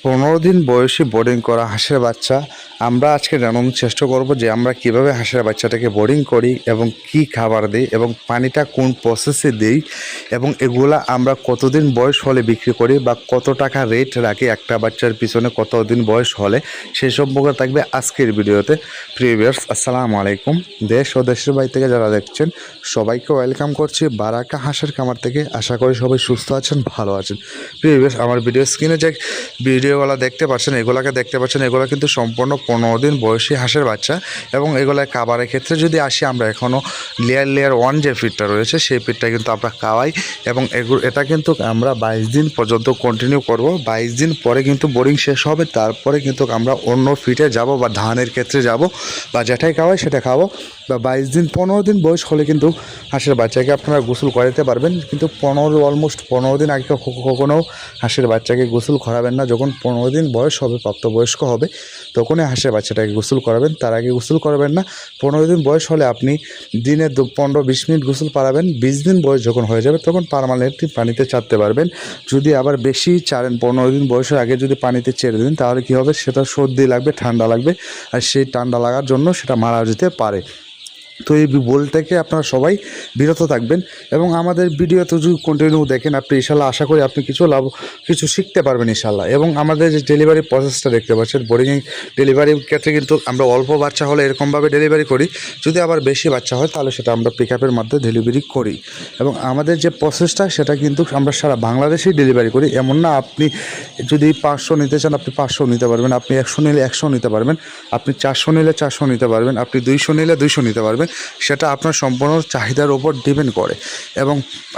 15 দিন বয়সী বোর্ডিং করা হাঁসের বাচ্চা আমরা আজকে জানানোর চেষ্টা করব যে আমরা কিভাবে হাঁসের বাচ্চাটাকে বোর্ডিং করি এবং কি খাবার দিই এবং পানিটা কোন প্রসেসে দিই এবং এগুলা আমরা কতদিন বয়স হলে বিক্রি করি বা কত টাকা রেট রাখি একটা বাচ্চার পিছনে কতদিন বয়স হলে সেই সম্পর্কে থাকবে আজকের ভিডিওতে। প্রিভিয়ার্স আসসালামু আলাইকুম, দেশ ও দেশের বাইরে থেকে যারা দেখছেন সবাইকে ওয়েলকাম করছি বারাকা হাঁসের খামার থেকে। আশা করি সবাই সুস্থ আছেন, ভালো আছেন। প্রিভিয়ার্স আমার ভিডিও স্ক্রিনে যে ভিডিওগুলো দেখতে পাচ্ছেন এগুলো কিন্তু সম্পূর্ণ 15 দিন বয়সী হাঁসের বাচ্চা এবং এগুলো খাবারের ক্ষেত্রে যদি আসি আমরা এখনও লেয়ার 1 যে ফিডটা রয়েছে সেই ফিডটা কিন্তু আমরা খাওয়াই এবং এটা কিন্তু আমরা 22 দিন পর্যন্ত কন্টিনিউ করব। 22 দিন পরে কিন্তু বোরিং শেষ হবে, তারপরে কিন্তু আমরা অন্য ফিডে যাব বা ধানের ক্ষেত্রে যাব বা যেটাই খাওয়াই সেটা খাবো। বা 22 দিন 15 দিন বয়স হলে কিন্তু হাঁসের বাচ্চাকে আপনারা গোসল করাতে পারবেন, কিন্তু অলমোস্ট 15 দিন আগে কখনও হাঁসের বাচ্চাকে গোসল করাবেন না। যখন 15 দিন বয়স হবে, প্রাপ্তবয়স্ক হবে, তখনই হাঁসের বাচ্চাটাকে গোসল করাবেন, তার আগে গোসল করবেন না। 15 দিন বয়স হলে আপনি দিনে 15-20 মিনিট গোসল পারাবেন। 20 দিন বয়স যখন হয়ে যাবে তখন পার্মানেন্টলি পানিতে ছাড়তে পারবেন। যদি আবার বেশি ছাড়েন, 15 দিন বয়সের আগে যদি পানিতে ছেড়ে দিন তাহলে কী হবে, সেটা সর্দি লাগবে, ঠান্ডা লাগবে, আর সেই ঠান্ডা লাগার জন্য সেটা মারা যেতে পারে। তো এই বল থেকে আপনারা সবাই বিরত থাকবেন এবং আমাদের ভিডিওতে যদি কন্টিনিউ দেখেন আপনি ইনশাল্লাহ আশা করি আপনি কিছু শিখতে পারবেন ইনশাল্লাহ। এবং আমাদের যে ডেলিভারি প্রসেসটা দেখতে পাচ্ছেন, বোর্ডিং ডেলিভারির ক্ষেত্রে কিন্তু আমরা অল্প বাচ্চা হলে এরকমভাবে ডেলিভারি করি, যদি আবার বেশি বাচ্চা হয় তাহলে সেটা আমরা পিক আপের মাধ্যমে ডেলিভারি করি। এবং আমাদের যে প্রসেসটা সেটা কিন্তু আমরা সারা বাংলাদেশেই ডেলিভারি করি। এমন না আপনি যদি 500 নিতে চান আপনি 500 নিতে পারবেন, আপনি 100 নিলে 100 নিতে পারবেন, আপনি 400 নিলে 400 নিতে পারবেন, আপনি 200 নিলে 200 নিতে পারবেন। সেটা আপনার সম্পূর্ণ চাহিদার উপর ডিপেন্ড করে। এবং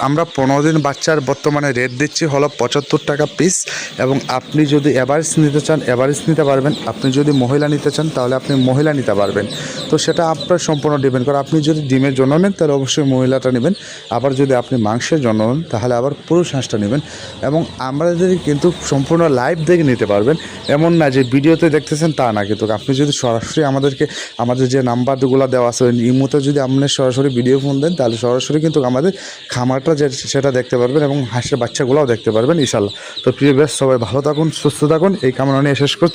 আমরা 15 দিন বাচ্চার বর্তমানে রেট দিচ্ছি হলো 75 টাকা পিস। এবং আপনি যদি এভারেজ নিতে চান এভারেজ নিতে পারবেন, আপনি যদি মহিলা নিতে চান তাহলে আপনি মহিলা নিতে পারবেন। তো সেটা আপনার সম্পূর্ণ ডিপেন্ড করে। আপনি যদি ডিমের জন্য নেন তাহলে অবশ্যই মহিলাটা নেবেন, আবার যদি আপনি মাংসের জন্য নেন তাহলে আবার পুরুষ হাঁসটা নেবেন। এবং আমাদের কিন্তু সম্পূর্ণ লাইভ দেখে নিতে পারবেন, এমন না যে ভিডিওতে দেখতেছেন তা না, কিন্তু আপনি যদি সরাসরি আমাদের যে নাম্বারগুলো দেওয়া আছে ইমোতে যদি আপনি সরাসরি ভিডিও ফোন দেন তাহলে সরাসরি কিন্তু আমাদের খামারটা সেটা দেখতে পারবেন এবং হাঁসের বাচ্চাগুলোও দেখতে পারবেন ইনশাল্লাহ। তো প্রিয় ব্যাস সবাই ভালো থাকুন, সুস্থ থাকুন, এই কামনা নিয়ে শেষ করছি।